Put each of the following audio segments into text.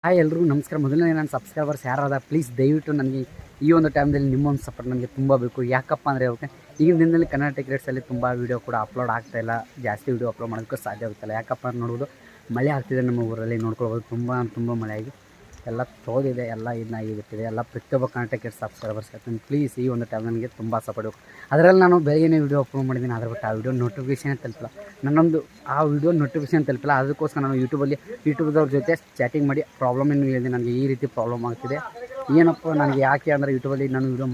Hi ಎಲ್ರಿಗೂ ನಮಸ್ಕಾರ. ಮೊದಲನೇ ನನ್ನ ಸಬ್ಸ್ಕ್ರೈಬರ್ಸ್ ಯಾರಾದ ಪ್ಲೀಸ್ ದಯವಿಟ್ಟು ನನಗೆ ಈ ಒಂದು ಟೈಮ್ದಲ್ಲಿ ನಿಮ್ಮೊಂದು ಸಪೋರ್ಟ್ ನನಗೆ ತುಂಬ ಬೇಕು. ಯಾಕಪ್ಪ ಅಂದರೆ ಓಕೆ ಈಗಿನ ದಿನದಲ್ಲಿ ಕನ್ನಡ ಟೆಕ್ ರೇಟ್ಸಲ್ಲಿ ತುಂಬ ವೀಡಿಯೋ ಕೂಡ ಅಪ್ಲೋಡ್ ಆಗ್ತಾಯಿಲ್ಲ, ಜಾಸ್ತಿ ವೀಡಿಯೋ ಅಪ್ಲೋಡ್ ಮಾಡೋದಕ್ಕೂ ಸಾಧ್ಯ ಆಗುತ್ತಿಲ್ಲ. ಯಾಕಪ್ಪ ಅಂತ ನೋಡ್ಬೋದು, ಮಳೆ ಆಗ್ತಿದೆ ನಮ್ಮ ಊರಲ್ಲಿ, ನೋಡ್ಕೊಳ್ಬೋದು. ತುಂಬ ಮಳೆ ಆಗಿ ಎಲ್ಲ ತೋದಿದೆ, ಎಲ್ಲ ಇದಾಗಿಬಿಟ್ಟಿದೆ. ಎಲ್ಲ ಪ್ರತಿಯೊಬ್ಬ ಕನ್ನಡ ಟೆಕ್ ರೇಟ್ ಸಬ್ಸ್ಕ್ರೈಬರ್ಸ್ ಹೇಳ್ತೀನಿ, ಪ್ಲೀಸ್ ಈ ಒಂದು ಟೈಮ್ ನನಗೆ ತುಂಬ ಸಪೋರ್ಟ್ ಬೇಕು. ಅದರಲ್ಲಿ ನಾನು ಬೆಳಗ್ಗೆ ವೀಡಿಯೋ ಅಪ್ಲೋಡ್ ಮಾಡಿದ್ದೀನಿ, ಅದ್ರ ಬಿಟ್ಟು ಆ ವೀಡಿಯೋ ನೋಟಿಫಿಕೇಷನ್ ತಲುಪಿಲ್ಲ. ನನ್ನೊಂದು ಆ ವೀಡಿಯೋ ನೋಟಿಫಿಕೇಷನ್ ತಲುಪಿಲ್ಲ. ಅದಕ್ಕೋಸ್ಕರ ನಾನು ಯೂಟ್ಯೂಬ್ದವ್ರ ಜೊತೆ ಚಾಟಿಂಗ್ ಮಾಡಿ ಪ್ರಾಬ್ಲಮ್ ಏನು ಹೇಳಿದೆ, ನನಗೆ ಈ ರೀತಿ ಪ್ರಾಬ್ಲಮ್ ಆಗ್ತಿದೆ, ಏನಪ್ಪ ನನಗೆ ಯಾಕೆ ಅಂದರೆ ಯೂಟ್ಯೂಬಲ್ಲಿ ನಾನು ವೀಡಿಯೋ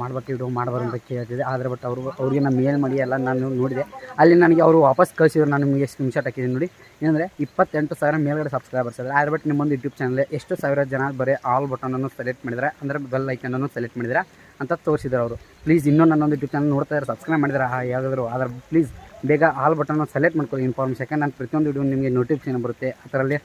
ಮಾಡಬಾರ್ದು ಅಂತ ಕೇಳ್ತಿದ್ದೆ. ಆದರೆ ಬಟ್ ಅವ್ರಿಗೆ ನಾನು ಮೇಲ್ ಮಾಡಿ ಎಲ್ಲ ನಾನು ನೋಡಿದೆ. ಅಲ್ಲಿ ನನಗೆ ಅವರು ವಾಪಸ್ ಕಳಿಸಿದ್ರು. ನಾನು ನಿಮಗೆ ಸ್ಕ್ರೀನ್ಶಾಟ್ ಹಾಕಿದ್ದೀನಿ ನೋಡಿ. ಏನಂದರೆ 28,000 ಮೇಲ್ಗಡೆ ಸಬ್ಸ್ಕ್ರೈಬರ್ಸ್ ಇದ್ದಾರೆ. ಆದರೆ ಬಟ್ ನಿಮ್ಮೊಂದು ಯೂಟ್ಯೂಬ್ ಚಾನಲ್ ಎಷ್ಟು ಸಾವಿರ ಜನ ಬರೀ ಆಲ್ ಬಟನನ್ನು ಸೆಲೆಕ್ಟ್ ಮಾಡಿದರೆ, ಅಂದರೆ ಬೆಲ್ ಐಕನನ್ನು ಸೆಲೆಕ್ಟ್ ಮಾಡಿದರೆ ಅಂತ ತೋರಿಸಿದ್ರು ಅವರು. ಪ್ಲೀಸ್ ಇನ್ನೂ ನನ್ನೊಂದು ಯೂಟ್ಯೂಬ್ ಚಾನಲ್ ನೋಡ್ತಾ ಇದ್ದಾರೆ, ಸಬ್ಸ್ಕ್ರೈಬ್ ಮಾಡಿದರೆ ಯಾವುದಾದ್ರು, ಆದರೆ ಪ್ಲೀಸ್ ಬೇಗ ಆಲ್ ಬಟನ್ನು ಸೆಲೆಕ್ಟ್ ಮಾಡ್ಕೊಳ್ಳಿ ಇನ್ಫಾರ್ಮೇಷನ್. ಯಾಕಂದ್ರೆ ನಾನು ಪ್ರತಿಯೊಂದು ವೀಡಿಯೋ ನಿಮಗೆ ನೋಟಿಫಿಕೇಷನ್ ಬರುತ್ತೆ, ಅದರಲ್ಲಿ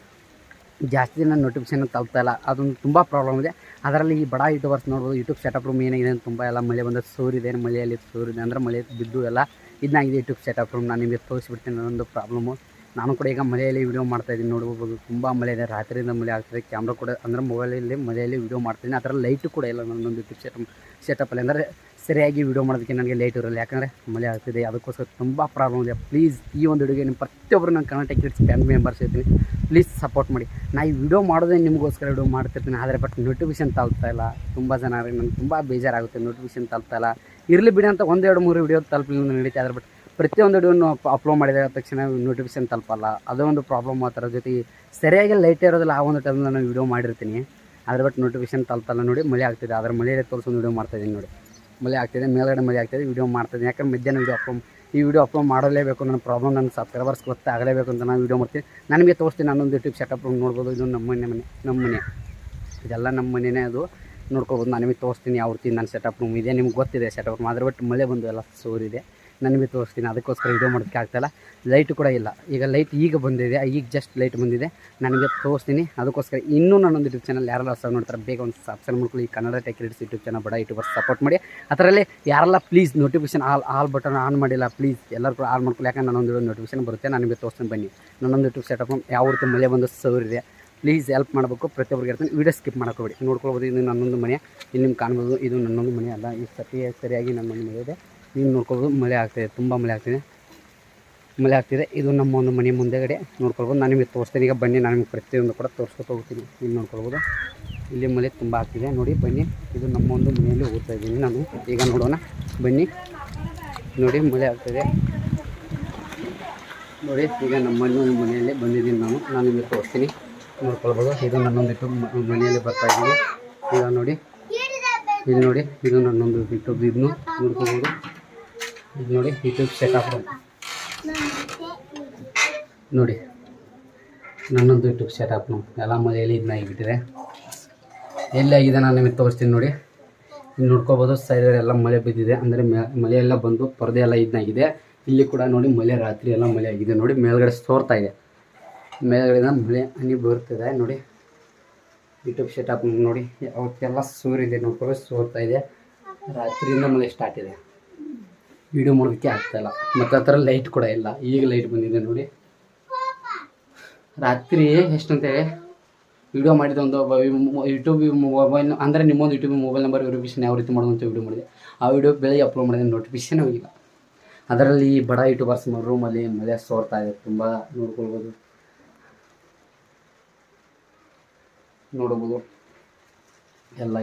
ಜಾಸ್ತಿ ದಿನ ನೋಟಿಫಿಕೇಷನ್ ತಲುಪ್ತಾ ಇಲ್ಲ. ಅದೊಂದು ತುಂಬ ಪ್ರಾಬ್ಲಮ್ ಇದೆ. ಅದರಲ್ಲಿ ಈ ಬಡ ಯೂಟ್ಯೂಬರ್ಸ್ ನೋಡ್ಬೋದು, ಯೂಟ್ಯೂಬ್ ಸೆಟಪ್ ರೂಮ್ ಏನಾಗಿದೆ ಅಂತ ತುಂಬ ಎಲ್ಲ ಮಳೆ ಬಂದ ಸೂರಿದೆ, ಮಳೆಯಲ್ಲಿ ಸೂರಿದೆ ಅಂದರೆ ಮಳೆ ಬಿದ್ದು ಎಲ್ಲ ಇದನ್ನಾಗಿದೆ ಯೂಟ್ಯೂಬ್ ಸೆಟಪ್ ರೂಮ್. ನಾನು ನಿಮಗೆ ತೋರಿಸ್ಬಿಡ್ತೀನಿ ನನ್ನೊಂದು ಪ್ರಾಬ್ಲಮ್ಮು. ನಾನು ಕೂಡ ಈಗ ಮಳೆಯಲ್ಲಿ ವೀಡಿಯೋ ಮಾಡ್ತಾಯಿದ್ದೀನಿ, ನೋಡ್ಬೋದು. ತುಂಬ ಮಳೆ ಇದೆ, ರಾತ್ರಿಯಿಂದ ಮಳೆ ಆಗ್ತದೆ. ಕ್ಯಾಮ್ರಾ ಕೂಡ ಅಂದರೆ ಮೊಬೈಲಲ್ಲಿ ಮಳೆಯಲ್ಲಿ ವೀಡಿಯೋ ಮಾಡ್ತೀನಿ. ಅದರ ಲೈಟು ಕೂಡ ಇಲ್ಲ ನನ್ನೊಂದು ಯೂಟ್ಯೂಬ್ ಸೆಟಪಲ್ಲಿ, ಅಂದರೆ ಸರಿಯಾಗಿ ವೀಡಿಯೋ ಮಾಡೋದಕ್ಕೆ ನನಗೆ ಲೈಟ್ ಇರಲ್ಲ, ಯಾಕಂದರೆ ಮಳೆ ಆಗ್ತಿದೆ. ಅದಕ್ಕೋಸ್ಕರ ತುಂಬ ಪ್ರಾಬ್ಲಮ್ ಇದೆ. ಪ್ಲೀಸ್ ಈ ಒಂದು ವಿಡಿಯೋಗೆ ನಿಮ್ಮ ಪ್ರತಿಯೊಬ್ಬರು ನಾನು Kannada tech rates family members ಇರ್ತೀನಿ, ಪ್ಲೀಸ್ ಸಪೋರ್ಟ್ ಮಾಡಿ. ನಾನು ಈ ವಿಡಿಯೋ ಮಾಡೋದೇ ನಿಮಗೋಸ್ಕರ ವಿಡಿಯೋ ಮಾಡ್ತಿರ್ತೀನಿ. ಆದರೆ ಬಟ್ ನೋಟಿಫಿಕೇಷನ್ ತಲುಪ್ತಾ ಇಲ್ಲ. ತುಂಬ ಜನ ನನಗೆ ತುಂಬ ಬೇಜಾರಾಗುತ್ತೆ, ನೋಟಿಫಿಕೇಷನ್ ತಲುಪ್ತಾ ಇಲ್ಲ. ಇರಲಿ ಬಿಡಿ ಅಂತ 1-2-3 ವಿಡಿಯೋ ತಲುಪಲಿಲ್ಲ ನಡೀತೆ. ಆದರೆ ಬಟ್ ಪ್ರತಿಯೊಂದು ವಿಡಿಯೋನು ಅಪ್ಲೋಡ್ ಮಾಡಿದ ತಕ್ಷಣ ನೋಟಿಫಿಕೇಷನ್ ತಲುಪಲ್ಲ, ಅದೋ ಒಂದು ಪ್ರಾಬ್ಲಮ್. ಆ ಥರ ಜೊತೆಗೆ ಸರಿಯಾಗಿ ಲೈಟ್ ಇರೋದಿಲ್ಲ. ಆ ಒಂದು ಟೈಮಲ್ಲಿ ನಾನು ವೀಡಿಯೋ ಮಾಡಿರ್ತೀನಿ, ಆದರೆ ಬಟ್ ನೋಟಿಫಿಕೇಷನ್ ತಲುಪಲ್ಲ. ನೋಡಿ ಮಳೆ ಆಗ್ತಿದೆ, ಅದರ ಮಳೆಯಲ್ಲಿ ತೋರಿಸೋದು ವೀಡಿಯೋ ಮಾಡ್ತಾಯಿದ್ದೀನಿ ನೋಡಿ. ಮಳೆ ಆಗ್ತಿದೆ, ಮೇಲ್ಗಡೆ ಮಳೆ ಆಗ್ತಿದೆ, ವೀಡಿಯೋ ಮಾಡ್ತಾಯಿದ್ದೀನಿ. ಯಾಕಂದ್ರೆ ಮಧ್ಯಾಹ್ನ ವೀಡಿಯೋ ಅಪ್ಲೋಡ್ ಮಾಡಲೇಬೇಕು. ನನ್ನ ಪ್ರಾಬ್ಲಮ್ ನನ್ನ ಸಬ್ಸ್ಕ್ರೈಬರ್ಸ್ ಗೊತ್ತಾಗಲೇಬೇಕು ಅಂತ ನಾನು ವೀಡಿಯೋ ಮಾಡ್ತೀನಿ. ನಾನು ನಿಮಗೆ ತೋರಿಸ್ತೀನಿ ನನ್ನೊಂದು ಯೂಟ್ಯೂಬ್ ಸೆಟಪ್ ರೂಮ್ ನೋಡ್ಬೋದು. ಇದು ನಮ್ಮ ಮನೆ ಇದೆಲ್ಲ ನಮ್ಮ ಮನೆಯೇ, ಅದು ನೋಡ್ಕೊಬೋದು. ನಾನು ನಿಮಗೆ ತೋರಿಸ್ತೀನಿ ಯಾವ ರೀತಿ ನನ್ನ ಸೆಟಪ್ ರೂಮ್ ಇದೆ. ನಿಮ್ಗೆ ಗೊತ್ತಿದೆ ಸೆಟಪ್ ರೂಮ್, ಆದರೆ ಬಟ್ ಮಳೆ ಬಂದು ಎಲ್ಲ ಸೋರಿದೆ. ನಾನು ನಿಮಗೆ ತೋರಿಸ್ತೀನಿ. ಅದಕ್ಕೋಸ್ಕರ ವೀಡಿಯೋ ಮಾಡೋದಕ್ಕೆ ಆಗ್ತಾಯಿಲ್ಲ. ಲೈಟು ಕೂಡ ಇಲ್ಲ. ಈಗ ಲೈಟ್ ಈಗ ಬಂದಿದೆ, ಈಗ ಜಸ್ಟ್ ಲೈಟ್ ಬಂದಿದೆ. ನನಗೆ ತೋರಿಸ್ತೀನಿ. ಅದಕ್ಕೋಸ್ಕರ ಇನ್ನೂ ನನ್ನೊಂದು ಯೂಟ್ಯೂಬ್ ಚಾನಲ್ ಯಾರೆಲ್ಲ ಹೊಸ ನೋಡ್ತಾರೆ ಬೇಗ ಒಂದು ಸಬ್ಸ್ಕ್ರೈಬ್ ಮಾಡ್ಕೊಳ್ಳಿ. Kannada tech rates YouTube channel ಬಡ ಯೂಟ್ಯೂಬರ್ಸ್ ಸಪೋರ್ಟ್ ಮಾಡಿ. ಅದರಲ್ಲಿ ಯಾರೆಲ್ಲ please notification all button on ಮಾಡಿಲ್ಲ, ಪ್ಲೀಸ್ ಎಲ್ಲರೂ ಕೂಡ ಆನ್ ಮಾಡ್ಕೊಳ್ಳಿ. ಯಾಕಂದ್ರೆ ನನ್ನೊಂದು ನೋಟಿಫಿಕೇಷನ್ ಬರುತ್ತೆ. ನಾನು ನಿಮಗೆ ತೋರಿಸ್ತೀನಿ ಬನ್ನಿ. ನನ್ನೊಂದು ಯೂಟ್ಯೂಬ್ ಸೆಟಪ್ ಯಾವ ರೀತಿ ಮಳೆ ಬಂದು ಸೌರಿದೆ. ಪ್ಲೀಸ್ ಹೆಲ್ಪ್ ಮಾಡಬೇಕು, ಪ್ರತಿಯೊಬ್ಬರಿಗೆ ಇರ್ತೀನಿ. ವೀಡಿಯೋ ಸ್ಕಿಪ್ ಮಾಡ್ಕೋಬೇಡಿ, ನೋಡ್ಕೊಳ್ಬೋದು. ಇದು ನನ್ನೊಂದು ಮನೆ, ಇಲ್ಲಿ ನಿಮ್ಗೆ ಕಾಣ್ಬೋದು. ಇದು ನನ್ನೊಂದು ಮನೆ ಅಲ್ಲ, ಈ ಸರಿಯಾಗಿ ನನ್ನೊಂದು ಮನೆ ಇದೆ. ನೀವು ನೋಡ್ಕೊಬೋದು. ಮಳೆ ಆಗ್ತಿದೆ, ತುಂಬ ಮಳೆ ಆಗ್ತಿದೆ. ಇದು ನಮ್ಮ ಒಂದು ಮನೆ ಮುಂದೆಗಡೆ ನೋಡ್ಕೊಳ್ಬೋದು. ನಾನು ನಿಮಗೆ ತೋರಿಸ್ತೀನಿ. ಈಗ ಬನ್ನಿ, ನಾನು ನಿಮಗೆ ಪ್ರತಿಯೊಂದು ಕೂಡ ತೋರಿಸ್ಕೊತ ಹೋಗ್ತೀನಿ. ಇಲ್ಲಿ ನೋಡ್ಕೊಳ್ಬೋದು, ಇಲ್ಲಿ ಮಳೆ ತುಂಬ ಆಗ್ತಿದೆ ನೋಡಿ. ಬನ್ನಿ, ಇದು ನಮ್ಮ ಒಂದು ಮನೆಯಲ್ಲಿ ಹೋಗ್ತಾ ಇದ್ದೀನಿ ನಾನು. ಈಗ ನೋಡೋಣ ಬನ್ನಿ. ನೋಡಿ ಮಳೆ ಆಗ್ತಿದೆ ನೋಡಿ. ಈಗ ನಮ್ಮ ಮನೆಯಲ್ಲಿ ಬಂದಿದ್ದೀನಿ ನಾನು ನಿಮಗೆ ತೋರಿಸ್ತೀನಿ, ನೋಡ್ಕೊಳ್ಬೋದು. ಇದು ನನ್ನೊಂದು ಮನೆಯಲ್ಲಿ ಬರ್ತಾಯಿದ್ದೀನಿ. ಈಗ ನೋಡಿ, ಇಲ್ಲಿ ನೋಡಿ, ಇದು ನನ್ನೊಂದು ಯೂಟ್ಯೂಬ್ ಇದನ್ನು ನೋಡ್ಕೊಳ್ಬೋದು. ಇದು ನೋಡಿ ಯೂಟ್ಯೂಬ್ ಸೆಟಪ್ ರೂಮ್ ನೋಡಿ, ನನ್ನೊಂದು ಯೂಟ್ಯೂಬ್ ಸೆಟಪ್ ರೂಮ್ ಎಲ್ಲ ಮಳೆಯಲ್ಲಿ ಇದನ್ನಾಗಿಬಿಟ್ಟಿದೆ. ಎಲ್ಲಾಗಿದೆ ನಾನು ನಿಮಗೆ ತೋರಿಸ್ತೀನಿ ನೋಡಿ. ಇಲ್ಲಿ ನೋಡ್ಕೊಬೋದು, ಸೈಡಲ್ಲೆಲ್ಲ ಮಳೆ ಬಿದ್ದಿದೆ, ಅಂದರೆ ಮಳೆಯೆಲ್ಲ ಬಂದು ಪರದೆ ಎಲ್ಲ ಇದನ್ನಾಗಿದೆ. ಇಲ್ಲಿ ಕೂಡ ನೋಡಿ ಮಳೆ, ರಾತ್ರಿ ಎಲ್ಲ ಮಳೆ ಆಗಿದೆ ನೋಡಿ. ಮೇಲ್ಗಡೆ ಸೋರ್ತಾ ಇದೆ, ಮೇಲ್ಗಡೆಯಿಂದ ಮಳೆ ಹನಿ ಬರ್ತಿದೆ ನೋಡಿ. ಯೂಟ್ಯೂಬ್ ಸೆಟಪ್ ನೋಡಿ, ಅವತ್ತೆಲ್ಲ ಸೂರಿದೆ ನೋಡ್ಕೊಬೋದು, ಸೋರ್ತಾ ಇದೆ. ರಾತ್ರಿಯಿಂದ ಮಳೆ ಸ್ಟಾರ್ಟ್ ಇದೆ, ವೀಡಿಯೋ ಮಾಡೋದಕ್ಕೆ ಆಗ್ತಾಯಿಲ್ಲ. ಮತ್ತು ಆ ಥರ ಲೈಟ್ ಕೂಡ ಇಲ್ಲ. ಈಗ ಲೈಟ್ ಬಂದಿದೆ ನೋಡಿ. ರಾತ್ರಿ ಎಷ್ಟಂತೇಳಿ ವೀಡಿಯೋ ಮಾಡಿದ ಒಂದು ಯೂಟ್ಯೂಬ್ ಮೊಬೈಲ್, ಅಂದರೆ ನಿಮ್ಮೊಂದು ಯೂಟ್ಯೂಬ್ ಮೊಬೈಲ್ ನಂಬರ್ ವೆರಿಫಿಕೇಷನ್ ಯಾವ ರೀತಿ ಮಾಡೋದು ಅಂತ ವೀಡಿಯೋ ಮಾಡಿದೆ. ಆ ವೀಡಿಯೋ ಬೆಳಗ್ಗೆ ಅಪ್ಲೋಡ್ ಮಾಡಿದೆ, ನೋಟಿಫಿಕೇಷನ್ ಹೋಗಿಲ್ಲ. ಅದರಲ್ಲಿ ಬಡ ಯೂಟ್ಯೂಬರ್ಸ್ ರೂಮಲ್ಲಿ ಮಳೆ ಸೋರ್ತಾ ಇದೆ, ತುಂಬ ನೋಡ್ಬೋದು ಎಲ್ಲ.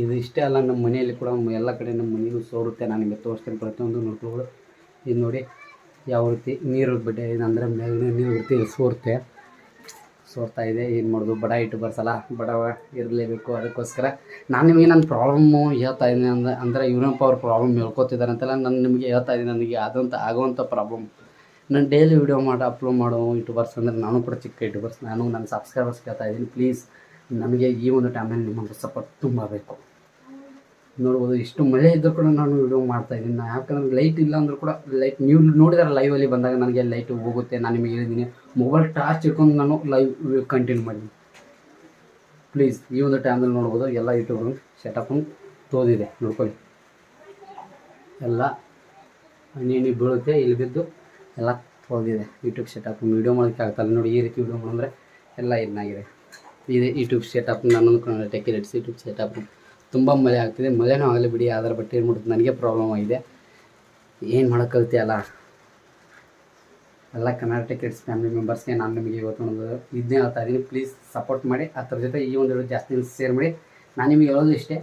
ಇದು ಇಷ್ಟೇ ಅಲ್ಲ, ನಮ್ಮ ಮನೆಯಲ್ಲಿ ಕೂಡ ಎಲ್ಲ ಕಡೆ ನಮ್ಮ ಮನೆಯೂ ಸೋರುತ್ತೆ. ನಾನು ನಿಮಗೆ ತೋರಿಸ್ತೀನಿ, ಪ್ರತಿಯೊಂದು ನೋಡ್ಕೊಬೋದು. ಇದು ನೋಡಿ ಯಾವ ರೀತಿ ನೀರು ಬಡ್ಡೆ ಇದೆ, ಅಂದರೆ ಮೇಲೆ ನೀರು ರೀತಿ ಸೋರ್ತಾ ಇದೆ. ಏನು ಮಾಡೋದು, ಬಡ ಯೂಟ್ಯೂಬರ್ಸ್ ಅಲ್ಲ, ಬಡವ ಇರಲೇಬೇಕು. ಅದಕ್ಕೋಸ್ಕರ ನಾನು ನಿಮಗೆ ನನ್ನ ಪ್ರಾಬ್ಲಮ್ಮು ಹೇಳ್ತಾ ಇದ್ದೀನಿ. ಅಂದರೆ ಇವನಪ್ಪ ಅವ್ರ ಪ್ರಾಬ್ಲಮ್ ಹೇಳ್ಕೊತಿದ್ದಾರೆ ಅಂತೆಲ್ಲ ನಾನು ನಿಮಗೆ ಹೇಳ್ತಾ ಇದ್ದೀನಿ. ನನಗೆ ಆಗುವಂಥ ಪ್ರಾಬ್ಲಮ್. ನಾನು ಡೈಲಿ ವೀಡಿಯೋ ಅಪ್ಲೋಡ್ ಮಾಡೋ ಯೂಟ್ಯೂಬರ್ಸ್ ಅಂದರೆ ನಾನು ಕೂಡ ಚಿಕ್ಕ ಯೂಟ್ಯೂಬರ್ಸ್. ನಾನು ನನ್ನ ಸಬ್ಸ್ಕ್ರೈಬರ್ಸ್ ಕೇಳ್ತಾ ಇದ್ದೀನಿ, ಪ್ಲೀಸ್ ನಮಗೆ ಈ ಒಂದು ಟೈಮಲ್ಲಿ ನಿಮ್ಮೊಂದು ಸಪೋರ್ಟ್ ತುಂಬ ಬೇಕು. ನೋಡ್ಬೋದು, ಇಷ್ಟು ಮಳೆ ಇದ್ದರೂ ಕೂಡ ನಾನು ವೀಡಿಯೋ ಮಾಡ್ತಾಯಿದ್ದೀನಿ. ಯಾಕಂದರೆ ಲೈಟ್ ಇಲ್ಲ ಅಂದರೂ ಕೂಡ, ಲೈಟ್ ನೀವು ನೋಡಿದಾರೆ ಲೈವಲ್ಲಿ ಬಂದಾಗ ನನಗೆ ಲೈಟ್ ಹೋಗುತ್ತೆ. ನಾನು ನಿಮಗೆ ಹೇಳಿದ್ದೀನಿ, ಮೊಬೈಲ್ ಟಾರ್ಚ್ ಇಟ್ಕೊಂಡು ನಾನು ಲೈವ್ ಕಂಟಿನ್ಯೂ ಮಾಡಿದ್ದೀನಿ. ಪ್ಲೀಸ್ ಈ ಒಂದು ಟೈಮಲ್ಲಿ ನೋಡ್ಬೋದು, ಎಲ್ಲ ಯೂಟ್ಯೂಬ್ ಸೆಟಪ್ ತೋದಿದೆ ನೋಡ್ಕೊಳ್ಳಿ. ಎಲ್ಲ ಹನಿ ಬೀಳುತ್ತೆ, ಇಲ್ಲಿ ಬಿದ್ದು ಎಲ್ಲ ತೋದಿದೆ ಯೂಟ್ಯೂಬ್ ಸೆಟಪ್. ವೀಡಿಯೋ ಮಾಡೋದಕ್ಕೆ ಆಗ್ತಾಯಿಲ್ಲ ನೋಡಿ. ಈ ರೀತಿ ವೀಡಿಯೋ ಮಾಡಿದ್ರೆ ಎಲ್ಲ ಇದನ್ನಾಗಿದೆ. ಇದೆ ಯೂಟ್ಯೂಬ್ ಸೆಟಪ್. ನನ್ನೊಂದು Kannada tech kids YouTube setup. ತುಂಬ ಮಳೆ ಆಗ್ತಿದೆ, ಮಳೆನೂ ಆಗಲಿ ಬಿಡಿ, ಅದರ ಬಟ್ಟೆ ಏನು ಮಾಡೋದು, ನನಗೆ ಪ್ರಾಬ್ಲಮ್ ಆಗಿದೆ, ಏನು ಮಾಡೋಕ್ಕಾಗುತ್ತೆ ಅಲ್ಲ. ಎಲ್ಲ ಕನ್ನಡ ಟೆಕ್ ಕಿಡ್ಸ್ ಫ್ಯಾಮಿಲಿ ಮೆಂಬರ್ಸ್ಗೆ ನಾನು ನಿಮಗೆ ಇವತ್ತು ಒಂದು ಇದನ್ನೇ ಹೇಳ್ತಾ ಇದ್ದೀನಿ, ಪ್ಲೀಸ್ ಸಪೋರ್ಟ್ ಮಾಡಿ. ಅದ್ರ ಜೊತೆ ಈ ಒಂದು ವಿಡಿಯೋ ಜಾಸ್ತಿ ಶೇರ್ ಮಾಡಿ. ನಾನು ನಿಮಗೆ ಹೇಳೋದು ಇಷ್ಟೇ,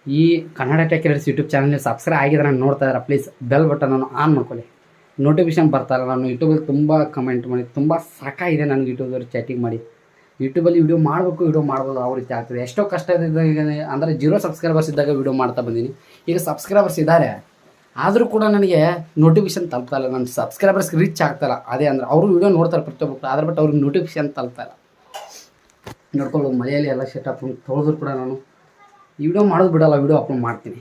ಈ ಕನ್ನಡ ಟೆಕ್ ಕಿಡ್ಸ್ ಯೂಟ್ಯೂಬ್ ಚಾನಲ್ಗೆ ಸಬ್ಸ್ಕ್ರೈಬ್ ಆಗಿದ್ರೆ ನಾನು ನೋಡ್ತಾ ಇದ್ದಾರೆ, ಪ್ಲೀಸ್ ಬೆಲ್ ಬಟನನ್ನು ಆನ್ ಮಾಡ್ಕೊಳ್ಳಿ. ನೋಟಿಫಿಕೇಶನ್ ಬರ್ತಾರೆ. ನಾನು ಯೂಟ್ಯೂಬಲ್ಲಿ ತುಂಬ ಕಮೆಂಟ್ ಮಾಡಿ, ತುಂಬ ಸಾಕಾಗಿದೆ ನನಗೆ ಯೂಟ್ಯೂಬಲ್ಲಿ ಚಾಟಿಂಗ್ ಮಾಡಿ. ಯೂಟ್ಯೂಬಲ್ಲಿ ವಿಡಿಯೋ ಮಾಡಬೇಕು, ವಿಡಿಯೋ ಮಾಡ್ಬೋದು, ಅವ್ರ ರೀತಿ ಆಗ್ತದೆ. ಎಷ್ಟೋ ಕಷ್ಟ ಇದ್ದಾಗ ಅಂದರೆ 0 ಸಬ್ಸ್ಕ್ರೈಬರ್ಸ್ ಇದ್ದಾಗ ವಿಡಿಯೋ ಮಾಡ್ತಾ ಬಂದೀನಿ. ಈಗ ಸಬ್ಸ್ಕ್ರೈಬರ್ಸ್ ಇದ್ದಾರೆ, ಆದರೂ ಕೂಡ ನನಗೆ ನೋಟಿಫಿಕೇಶನ್ ತಲುಪ್ತಾಯಿಲ್ಲ, ನನ್ನ ಸಬ್ಸ್ಕ್ರೈಬರ್ಸ್ಗೆ ರೀಚ್ ಆಗ್ತಾಯಿಲ್ಲ. ಅದೇ ಅಂದರೆ ಅವರು ವಿಡಿಯೋ ನೋಡ್ತಾರೆ ಪ್ರತಿಯೊಬ್ಬರು, ಅದ್ರ ಬಟ್ ಅವ್ರಿಗೆ ನೋಟಿಫಿಕೇಶನ್ ತಲುಪ್ತಾಯಿಲ್ಲ. ನೋಡ್ಕೊಳ್ಳೋ ಮನೆಯಲ್ಲಿ ಎಲ್ಲ ಸೆಟಪ್ ತೊಳೆದ್ರು ಕೂಡ ನಾನು ಈ ವಿಡಿಯೋ ಮಾಡೋದು ಬಿಡೋಲ್ಲ, ವಿಡಿಯೋ ಅಪ್ಲೋಡ್ ಮಾಡ್ತೀನಿ.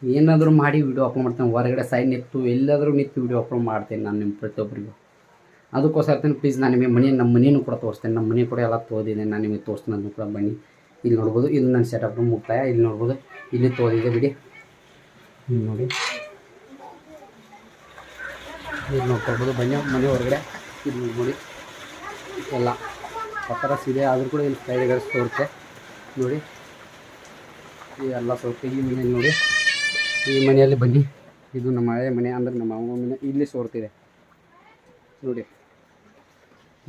ಏನಾದರೂ ಮಾಡಿ ವಿಡಿಯೋ ಅಪ್ಲೋಡ್ ಮಾಡ್ತೀನಿ. ಹೊರಗಡೆ ಸೈಡ್ ನಿಂತು ಎಲ್ಲಾದರೂ ನಿಂತು ವಿಡಿಯೋ ಅಪ್ಲೋಡ್ ಮಾಡ್ತೀನಿ ನಾನು ನಿಮ್ಮ ಪ್ರತಿಯೊಬ್ಬರಿಗೂ. ಅದಕ್ಕೋಸ್ಕರ ಇರ್ತೀನಿ. ಪ್ಲೀಸ್ ನಾನು ನಿಮಗೆ ನಮ್ಮ ಮನೆಯೂ ಕೂಡ ತೋರಿಸ್ತೇನೆ. ನಮ್ಮ ಮನೆ ಕೂಡ ಎಲ್ಲ ತೋದಿದೆ, ನಾನು ನಿಮಗೆ ತೋರಿಸ್ತೀನಿ. ಅದನ್ನು ಕೂಡ ಬನ್ನಿ, ಇಲ್ಲಿ ನೋಡ್ಬೋದು. ಇಲ್ಲಿ ನನ್ನ ಸೆಟಪ್ ಮುಕ್ತಾಯ, ಇಲ್ಲಿ ನೋಡ್ಬೋದು, ಇಲ್ಲಿ ತೋದಿದೆ ಬಿಡಿ. ನೋಡಿ, ಇಲ್ಲಿ ನೋಡ್ಕೊಳ್ಬೋದು. ಬನ್ನಿ ಮನೆ ಹೊರಗಡೆ ಇಲ್ಲಿ ನೋಡಿ ಎಲ್ಲ ಪತ್ರಸ್ ಇದೆ, ಆದರೂ ಕೂಡ ಇಲ್ಲಿ ಸೈಡ್ಗಳು ಸೋರುತ್ತೆ ನೋಡಿ. ಎಲ್ಲ ಸೋರುತ್ತೆ ಈ ಮನೆಯಲ್ಲಿ ನೋಡಿ. ಈ ಮನೆಯಲ್ಲಿ ಬನ್ನಿ, ಇದು ನಮ್ಮ ಹಳೆ ಮನೆ, ಅಂದರೆ ನಮ್ಮ ಅಮ್ಮ ಮನೆ. ಇಲ್ಲಿ ಸೋರ್ತಿದೆ ನೋಡಿ,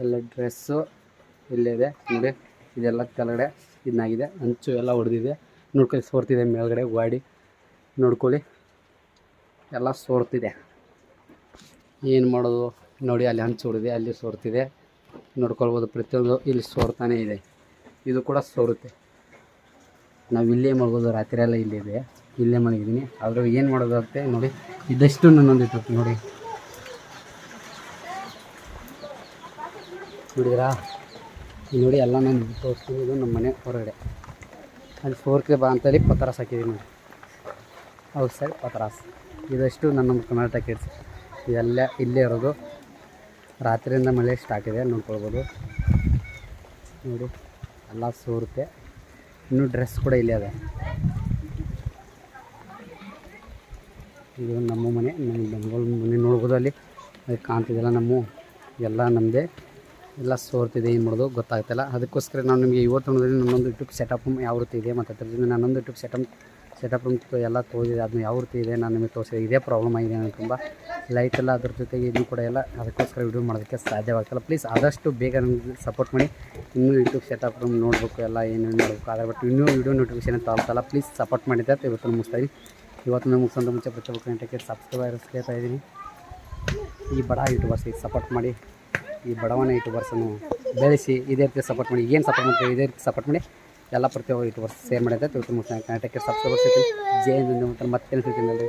ಎಲ್ಲ ಡ್ರೆಸ್ಸು ಇಲ್ಲೇ ಇದೆ ನೋಡಿ. ಇದೆಲ್ಲ ಕೆಳಗಡೆ ಇದಾಗಿದೆ, ಅಂಚು ಎಲ್ಲ ಹೊಡೆದಿದೆ. ನೋಡ್ಕೊಳ್ಳಿ, ಸೋರ್ತಿದೆ ಮೇಲ್ಗಡೆ ಗಾಡಿ ನೋಡ್ಕೊಳ್ಳಿ, ಎಲ್ಲ ಸೋರ್ತಿದೆ. ಏನು ಮಾಡೋದು ನೋಡಿ, ಅಲ್ಲಿ ಹಂಚು ಹೊಡೆದಿದೆ, ಅಲ್ಲಿ ಸೋರ್ತಿದೆ, ನೋಡ್ಕೊಳ್ಬೋದು. ಪ್ರತಿಯೊಂದು ಇಲ್ಲಿ ಸೋರ್ತಾನೆ ಇದೆ. ಇದು ಕೂಡ ಸೋರುತ್ತೆ. ನಾವು ಇಲ್ಲೇ ಮಲಗೋದು, ರಾತ್ರಿ ಎಲ್ಲ ಇಲ್ಲಿದೆ, ಇಲ್ಲೇ ಮಲಗಿದ್ದೀನಿ. ಆದರೂ ಏನು ಮಾಡೋದಾಗುತ್ತೆ ನೋಡಿ. ಇದಷ್ಟು ನನ್ನೊಂದಿತ್ತು ನೋಡಿ, ನೋಡಿದ್ರಾ? ನೋಡಿ, ಎಲ್ಲ ನಾನು ತೋರಿಸ್ತೀನಿ. ಇದು ನಮ್ಮ ಮನೆ ಹೊರಗಡೆ ಅಲ್ಲಿ ಸೋರ್ಕೆ ಬಾ ಅಂತೇಳಿ ಪತ್ರಾಸ್ ಹಾಕಿದ್ದೀನಿ ನೋಡಿ, ಔಟ್ ಸೈಡ್ ಪತ್ರಾಸ್. ಇದಷ್ಟು ನನ್ನ ಕರ್ನಾಟಕ ಕಿಡ್ಸ್. ಇದೆಲ್ಲ ಇಲ್ಲೇ ಇರೋದು. ರಾತ್ರಿಯಿಂದ ಮಳೆ ಸ್ಟಾರ್ಟ್ ಇದೆ, ನೋಡ್ಕೊಳ್ಬೋದು ನೋಡಿ. ಎಲ್ಲ ಸೋರುತ್ತೆ. ಇನ್ನೂ ಡ್ರೆಸ್ ಕೂಡ ಇಲ್ಲೇ ಅದ. ಇದು ನಮ್ಮ ಮನೆ, ನಮ್ಮ ಬೆಂಗಳೂರು ಮನೆ ನೋಡ್ಬೋದು. ಅಲ್ಲಿ ಕಾಣ್ತಿದೆಲ್ಲ ನಮ್ಮ ಎಲ್ಲ ನಮ್ಮದೇ. ಎಲ್ಲ ಸೋರ್ತಿದೆ, ಏನು ಮಾಡೋದು ಗೊತ್ತಾಗ್ತಿಲ್ಲ. ಅದಕ್ಕೋಸ್ಕರ ನಾನು ನಿಮಗೆ ಇವತ್ತು ನನ್ನೊಂದು ಯೂಟ್ಯೂಬ್ ಸೆಟಪ್ ಯಾವ ರೀತಿ ಇದೆ, ಮತ್ತು ಅದ್ರ ಜೊತೆ ನನ್ನೊಂದು ಯೂಟ್ಯೂಬ್ ಸೆಟಪ್ ಎಲ್ಲ ತೋರಿಸಿದೆ. ಅದನ್ನ ಯಾವ ರೀತಿ ಇದೆ ನಾನು ನಿಮಗೆ ತೋರಿಸಿದೆ. ಇದೇ ಪ್ರಾಬ್ಲಮ್ ಆಗಿದೆ ನನಗೆ ತುಂಬ. ಲೈಟ್ ಎಲ್ಲ ಅದ್ರ ಜೊತೆಗೆ ಇದು ಕೂಡ ಎಲ್ಲ, ಅದಕ್ಕೋಸ್ಕರ ವಿಡಿಯೋ ಮಾಡೋದಕ್ಕೆ ಸಾಧ್ಯವಾಗ್ತಿಲ್ಲ. ಪ್ಲೀಸ್ ಆದಷ್ಟು ಬೇಗ ನನಗೆ ಸಪೋರ್ಟ್ ಮಾಡಿ. ಇನ್ನೂ ಯೂಟ್ಯೂಬ್ ಸೆಟಪ್ ನೋಡಬೇಕು, ಎಲ್ಲ ಏನೇನು ಮಾಡಬೇಕು. ಆದರೆ ಬಟ್ ಇನ್ನೂ ವಿಡಿಯೋ ನೋಟಿಫಿಕೇಶನ್ ತಗೊಳ್ತಲ್ಲ. ಪ್ಲೀಸ್ ಸಪೋರ್ಟ್ ಮಾಡಿದ್ದೆ ಇವತ್ತು ಮುಗಿಸ್ತಾಯಿದ್ದೀನಿ. ಇವತ್ತು ಮುಗಿಸೋದು ಮುಂಚೆ ಪ್ರತಿಯೊಬ್ಬರು ಗಂಟೆಗೆ ಸಬ್ಸ್ಕ್ರೈಬರ್ಸ್ ಕೇಳ್ತಾ ಇದ್ದೀನಿ. ಈ ಬಡ ಯೂಟ್ಯೂಬರ್ಸಿಗೆ ಸಪೋರ್ಟ್ ಮಾಡಿ, ಈ ಬಡವನ ಯೂಟ್ಯೂಬರ್ಸನ್ನು ಬೆಳೆಸಿ ಇದೇ ರೀತಿ ಸಪೋರ್ಟ್ ಮಾಡಿ. ಏನು ಸಪೋರ್ಟ್ ಮಾಡ್ತೀವಿ ಇದೇ ರೀತಿ ಸಪೋರ್ಟ್ ಮಾಡಿ. ಎಲ್ಲ ಪ್ರತಿಯೊಬ್ಬರು ಯೂಟ್ಯೂಬರ್ಸ್ ಶೇರ್ ಮಾಡಿದ್ದೆ ಇವತ್ತು ಮುಗಿಸ್ತಾನೆ. ಕರ್ನಾಟಕ ಸಬ್ಸ್ಕ್ರೈಬರ್ಸ್ ಇರ್ತೀನಿ. ಜೈ ಹಿಂದ್ ಮತ್ತೆ ಸಿಗ್ತೀನಿ.